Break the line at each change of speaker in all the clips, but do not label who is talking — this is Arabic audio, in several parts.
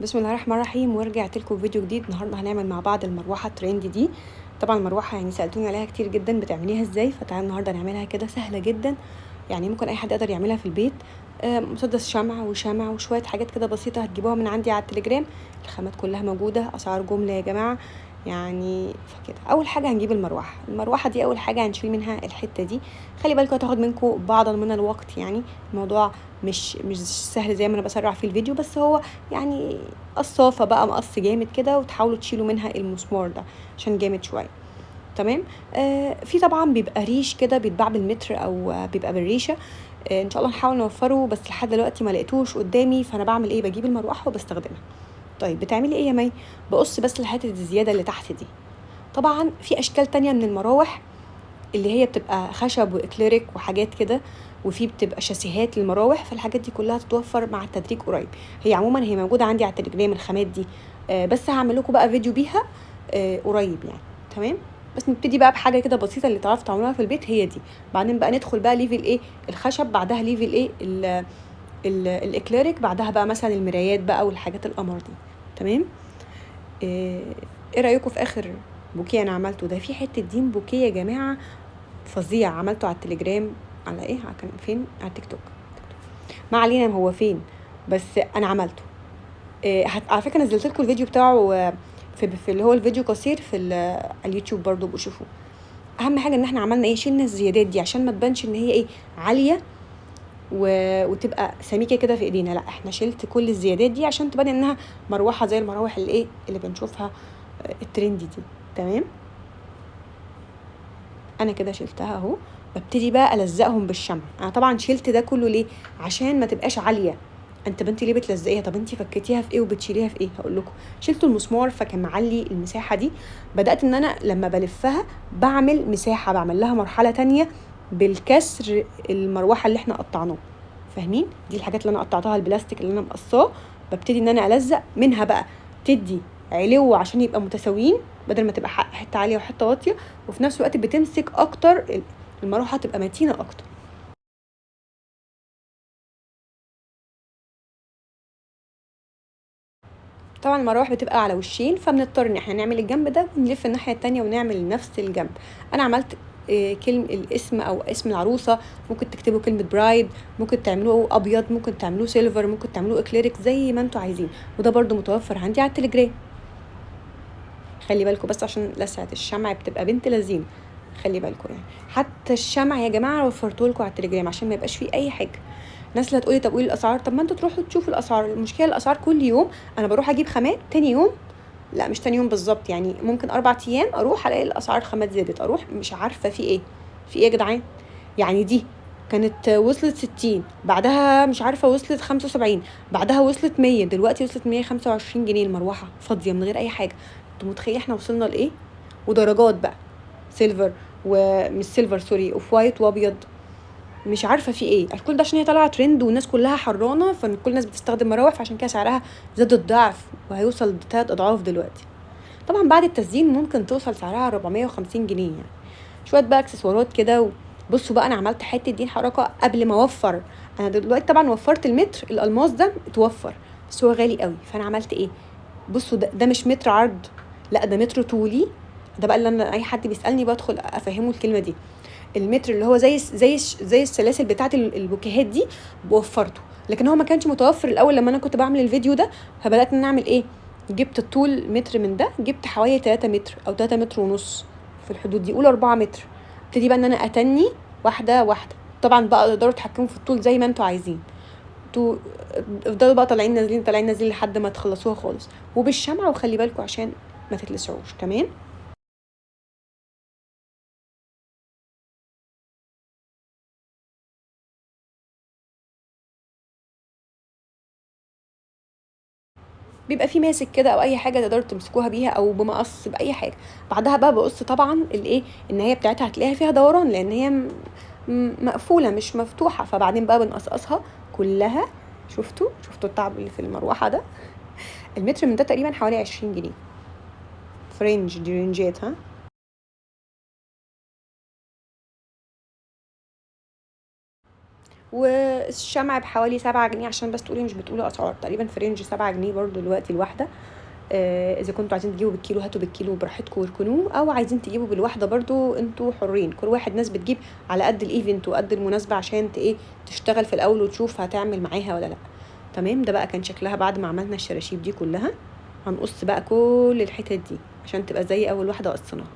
بسم الله الرحمن الرحيم، ورجعت لكم فيديو جديد. النهارده هنعمل مع بعض المروحه الترند دي. طبعا المروحه يعني سالتوني عليها كتير جدا، بتعمليها ازاي؟ فتعالوا النهارده نعملها كده سهله جدا، يعني ممكن اي حد يقدر يعملها في البيت. مسدس شمع وشويه حاجات كده بسيطه هتجيبوها من عندي على التليجرام. الخامات كلها موجوده، اسعار جمله يا جماعه. يعني فكده اول حاجه هنجيب المروحه دي. اول حاجه هنشيل منها الحته دي. خلي بالكم هتاخد منكم بعضا من الوقت، يعني الموضوع مش سهل زي ما انا بسرع في الفيديو، بس هو يعني قصافه بقى مقص جامد كده، وتحاولوا تشيلوا منها المسمار ده عشان جامد شويه. تمام. في طبعا بيبقى ريش كده بيتباع بالمتر او بيبقى بالريشه. ان شاء الله نحاول نوفره، بس لحد دلوقتي ما لقيتوش قدامي. فانا بعمل ايه؟ بجيب المروحه وبستخدمها. طيب بتعملي ايه يا مي؟ بقص بس الحته الزياده اللي تحت دي. طبعا في اشكال تانية من المراوح، اللي هي بتبقى خشب واكليريك وحاجات كده، وفي بتبقى شاسيهات للمراوح. فالحاجات دي كلها تتوفر مع التدريج قريب. هي عموما هي موجوده عندي على التليجرام الخامات دي. بس هعمل لكم بقى فيديو بيها قريب يعني. تمام. بس نبتدي بقى بحاجه كده بسيطه اللي تعرفوا تعملوها في البيت، هي دي. بعدين بقى ندخل بقى ليفل ايه؟ الخشب، بعدها ليفل ايه؟ الاكليريك، بعدها بقى مثلا المرايات بقى والحاجات القمر دي. تمام. ايه إيه رايكم في اخر بوكيه انا عملته ده؟ في حته دين بوكيه يا جماعه فظيع، عملته على التليجرام. على ايه؟ كان فين؟ على التيك توك. ما علينا هو فين، بس انا عملته. على فكره نزلت لكم الفيديو بتاعه في اللي هو الفيديو قصير على اليوتيوب برضو، بشوفوه. اهم حاجه ان احنا عملنا ايه؟ شلنا الزيادات دي عشان ما تبانش ان هي ايه؟ عاليه وتبقى سميكه كده في ايدينا. لا، احنا شلت كل الزيادات دي عشان تبان انها مروحه زي المراوح اللي ايه اللي بنشوفها الترندي دي. تمام. انا كده شلتها اهو. ببتدي بقى الزقهم بالشمع. انا طبعا شلت ده كله ليه؟ عشان ما تبقاش عاليه. انت بنتي ليه بتلزقيها؟ طب انت فكيتيها في ايه وبتشيليها في ايه؟ هقول لكم. شلت المسمار فكان معلي المساحه دي. بدات ان انا لما بلفها بعمل مساحه، بعمل لها مرحله تانية بالكسر المروحه اللي احنا قطعناه. فاهمين؟ دي الحاجات اللي انا قطعتها، البلاستيك اللي انا مقصاه. ببتدي ان انا الزق منها بقى، تدي علو عشان يبقى متساويين، بدل ما تبقى حته عاليه وحته واطيه. وفي نفس الوقت بتمسك اكتر، المروحه تبقى متينه اكتر. طبعا المراوح بتبقى على وشين، فبنضطر ان احنا نعمل الجنب ده ونلف الناحيه التانية ونعمل نفس الجنب. انا عملت كلمة الاسم او اسم العروسه. ممكن تكتبوا كلمه برايد، ممكن تعملوه ابيض، ممكن تعملوه سيلفر، ممكن تعملوه اكليريك زي ما انتوا عايزين. وده برضو متوفر عندي على التليجرام. خلي بالكم بس عشان لسعه الشمع بتبقى بنت لذين. خلي بالكم يعني. حتى الشمع يا جماعه وفرته لكم على التليجرام عشان ما يبقاش فيه اي حاجه. الناس اللي هتقولي طب قولي الاسعار، طب ما انتوا تروحوا تشوفوا الاسعار. المشكله الاسعار كل يوم. انا بروح اجيب خامات تاني يوم، لا مش تاني يوم بالظبط، يعني ممكن 4 ايام اروح الاقي الاسعار خامات زادت، اروح مش عارفه في ايه. في ايه يا جدعان؟ يعني دي كانت وصلت 60، بعدها مش عارفه وصلت 75، بعدها وصلت 100، دلوقتي وصلت 125 جنيه المروحه فاضيه من غير اي حاجه. انتوا متخيلين احنا وصلنا لايه؟ ودرجات بقى، سيلفر ومش سيلفر سوري، اوف وايت وابيض. مش عارفه في ايه. الكل ده عشان هي طالعه ترند والناس كلها حرانه، فكل الناس بتستخدم مراوح، فعشان كده سعرها زاد الضعف وهيوصل ل3 اضعاف دلوقتي. طبعا بعد التزيين ممكن توصل سعرها 450 جنيه يعني. شويه بقى اكسسوارات كده. بصوا بقى انا عملت حته دين حركه قبل ما اوفر. انا دلوقتي طبعا وفرت المتر الالماس ده اتوفر، بس هو غالي قوي. فانا عملت ايه؟ بصوا ده مش متر عرض، لا ده متر طولي. ده بقى اللي انا اي حد بيسالني بدخل افهمه الكلمه دي. المتر اللي هو زي السلاسل بتاعه البوكيهات دي بوفرته. لكن هو ما كانش متوفر الاول لما انا كنت بعمل الفيديو ده. فبدات ان اعمل ايه؟ جبت الطول متر من ده، جبت حوالي 3 متر او 3 متر ونص، في الحدود دي، قول 4 متر. ابتدي بقى ان انا اتني واحده واحده. طبعا بقى تقدروا تتحكموا في الطول زي ما انتوا عايزين. انتوا افضلوا بقى طالعين نازلين طالعين نازلين لحد ما تخلصوها خالص، وبالشمع. وخلي بالكم عشان ما تتلسعوش. تمام. بيبقى في ماسك كده او اي حاجه تقدروا تمسكوها بيها، او بمقص باي حاجه. بعدها بقى بقص طبعا الايه، النهايه بتاعتها هتلاقيها فيها دوران لان هي مقفوله مش مفتوحه. فبعدين بقى بنقصقصها كلها. شفتوا التعب اللي في المروحه ده؟ المتر من ده تقريبا حوالي 20 جنيه. فرنج دي رنجات ها. والشمع بحوالي 7 جنيه، عشان بس تقولي مش بتقولي اسعار، تقريبا في رينج 7 جنيه برضو دلوقتي الواحده. اذا كنتوا عايزين تجيبوا بالكيلو هاتوا بالكيلو براحتكم واركنوه، او عايزين تجيبوا بالواحده برضو انتوا حرين، كل واحد ناس بتجيب على قد الايفنت وقد المناسبه عشان ايه تشتغل في الاول وتشوف هتعمل معاها ولا لا. تمام. ده بقى كان شكلها بعد ما عملنا الشراشيب دي كلها. هنقص بقى كل الحتت دي عشان تبقى زي اول واحده قصيناها.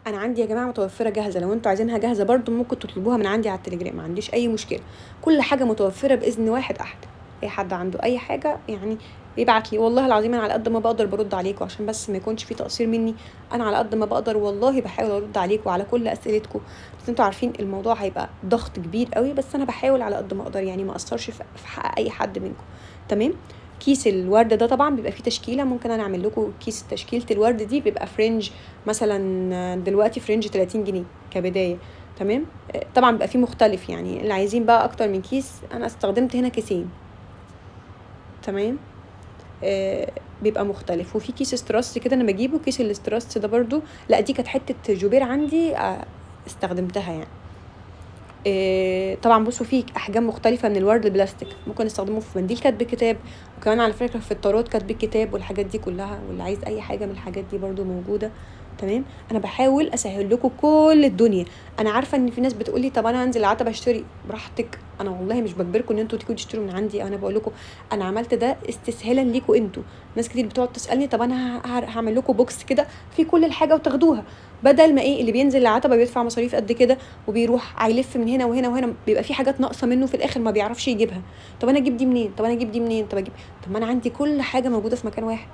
انا عندي يا جماعه متوفره جاهزه، لو انتوا عايزينها جاهزه برضو ممكن تطلبوها من عندي على التليجرام، ما عنديش اي مشكله. كل حاجه متوفره باذن واحد احد. اي حد عنده اي حاجه يعني يبعت لي، والله العظيم انا على قد ما بقدر برد عليكم، عشان بس ما يكونش في تقصير مني. انا على قد ما بقدر والله بحاول ارد عليكم على كل اسئلتكم، بس انتوا عارفين الموضوع هيبقى ضغط كبير قوي، بس انا بحاول على قد ما اقدر يعني ما اقصرش في حق اي حد منكم. تمام. كيس الورد ده طبعا بيبقى فيه تشكيله، ممكن انا اعمل لكم كيس تشكيله الورد دي، بيبقى فرنج مثلا دلوقتي فرنج 30 جنيه كبدايه. تمام. طبعا بيبقى فيه مختلف، يعني اللي عايزين بقى اكتر من كيس انا استخدمت هنا كيسين. تمام. بيبقى مختلف. وفي كيس استراس كده انا بجيبه، كيس الاستراس ده برضو لا دي كانت حته جوبير عندي استخدمتها يعني. طبعا بصوا فيه احجام مختلفه من الورد البلاستيك، ممكن نستخدمه في منديل كاتب الكتاب، وكمان على فكره في الطارات كاتب الكتاب والحاجات دي كلها، واللي عايز اي حاجه من الحاجات دي برضو موجوده. تمام. انا بحاول اسهل لكم كل الدنيا. انا عارفه ان في ناس بتقولي طب انا هنزل العتبه اشتري، براحتك، انا والله مش بجبركم ان انتوا تيجوا تشتروا من عندي، انا بقول لكم انا عملت ده استسهالا ليكم انتوا. ناس كتير بتقعد تسالني طب انا هعمل لكم بوكس كده في كل الحاجه وتاخدوها، بدل ما ايه اللي بينزل العتبه بيدفع مصاريف قد كده وبيروح هيلف من هنا وهنا وهنا، بيبقى في حاجات ناقصه منه في الاخر ما بيعرفش يجيبها. طب انا اجيب دي منين؟ طب انا اجيب دي منين؟ طب ما انا عندي كل حاجه موجوده في مكان واحد.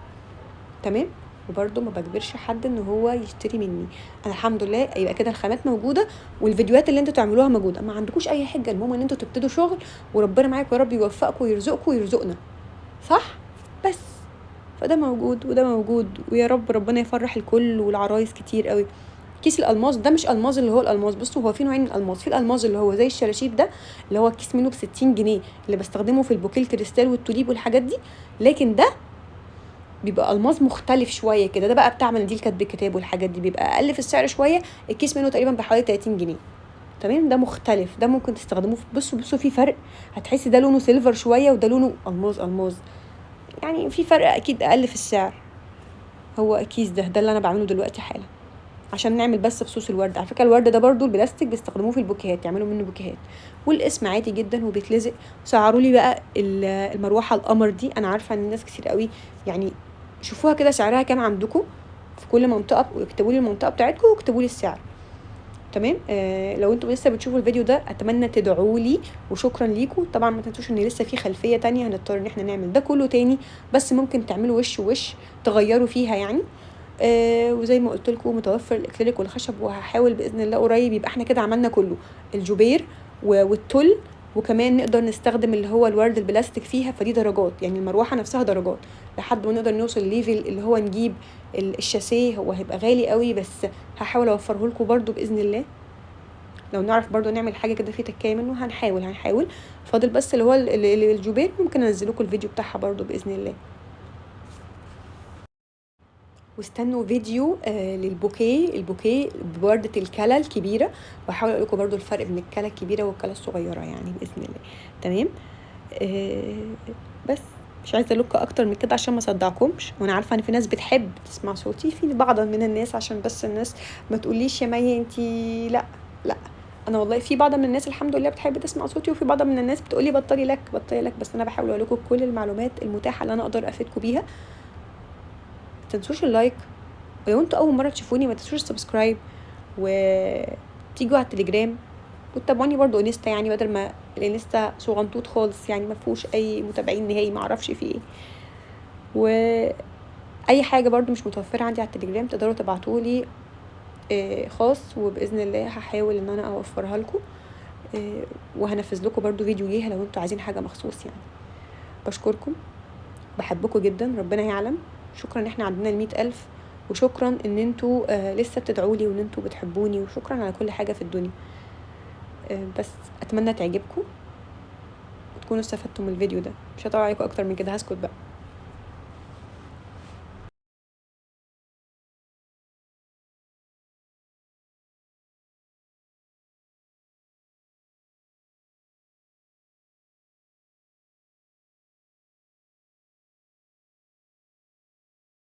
تمام. وبرده ما بجبرش حد ان هو يشتري مني، انا الحمد لله يبقى كده الخامات موجوده والفيديوهات اللي انتوا تعملوها موجوده، ما عندكوش اي حجه، المهم ان انتوا تبتدوا شغل وربنا معاكم يا رب يوفقكم ويرزقكم ويرزقنا، صح؟ بس فده موجود وده موجود، ويا رب ربنا يفرح الكل والعرايس كتير قوي. كيس الالماس ده مش الماس اللي هو الالماس، بصوا هو في نوعين من الالماس، في الالماس اللي هو زي الشراشيب ده اللي هو الكيس منه ب60 جنيه اللي بستخدمه في البوكيه الكريستال والتوليب والحاجات دي، لكن ده بيبقى الماس مختلف شويه كده، ده بقى بتاع مناديل كاتب الكتاب والحاجات دي، بيبقى اقل في السعر شويه، الكيس منه تقريبا بحوالي 30 جنيه. تمام. ده مختلف، ده ممكن تستخدموه بصوا في فرق، هتحسي ده لونه سيلفر شويه وده لونه الماس يعني في فرق اكيد اقل في السعر. هو الكيس ده اللي انا بعمله دلوقتي حالا عشان نعمل بس خصوص الورد. على فكره الورد ده برضو البلاستيك بيستخدموه في البوكيهات، يعملوا منه بوكيهات، والاسم عادي جدا وبيتلزق. سعروا لي بقى المروحه القمر دي، انا عارفه ان الناس كتير قوي يعني شوفوها كده سعرها كام عندكم في كل منطقه، واكتبوا لي المنطقه بتاعتكم واكتبوا لي السعر. تمام. لو انتوا لسه بتشوفوا الفيديو ده اتمنى تدعوا لي وشكرا ليكم. طبعا ما تنسوش ان لسه في خلفيه تانية هنضطر ان احنا نعمل ده كله تاني، بس ممكن تعملوا وش تغيروا فيها يعني. وزي ما قلت لكم متوفر الاكريليك والخشب، وهحاول باذن الله قريب يبقى احنا كده عملنا كله، الجوبير والتل، وكمان نقدر نستخدم اللي هو الورد البلاستيك فيها، فدي درجات يعني المروحه نفسها درجات لحد ما نقدر نوصل ليفل اللي هو نجيب الشاسيه. هو هيبقى غالي قوي بس هحاول اوفره لكم برده باذن الله، لو نعرف برده نعمل حاجه كده في تكايه منه هنحاول. فاضل بس اللي هو الجوبير، ممكن انزل لكم الفيديو بتاعها برده باذن الله. واستنوا فيديو البوكيه بوردة الكلى الكبيرة، وهحاول اقول لكم برضو الفرق بين الكلى الكبيرة والكلى الصغيرة يعني بإذن الله. تمام. بس مش عايزه لكم اكتر من كده عشان ما صدعكمش، وانا عارفه ان في ناس بتحب تسمع صوتي، في بعض من الناس عشان بس الناس ما تقوليش يا مي انتي لا انا والله في بعض من الناس الحمد لله بتحب تسمع صوتي، وفي بعض من الناس بتقولي بطلي لك، بس انا بحاول اقول لكم كل المعلومات المتاحه اللي انا اقدر افيدكم بيها. تنسوش اللايك، ولو انتوا اول مره تشوفوني ما تنسوش السبسكرايب، وتيجوا على التليجرام وتتابعوني برضو انستا، يعني بدل ما الانستا صغنطوط خالص يعني ما فيهوش اي متابعين نهائي، ما اعرفش فيه ايه. واي حاجه برضو مش متوفره عندي على التليجرام تقدروا تبعتولي خاص، وباذن الله هحاول ان انا اوفرها لكم، وهنفذ لكم برضو فيديو ليها لو انتوا عايزين حاجه مخصوص يعني. بشكركم، بحبكم جدا، ربنا يعلم. شكرا ان احنا عندنا 100,000، وشكرا ان انتوا لسه بتدعولي وان انتوا بتحبوني، وشكرا على كل حاجه في الدنيا. بس اتمنى تعجبكم وتكونوا استفدتوا من الفيديو ده، مش هطول عليكم اكتر من كده، هسكت بقى.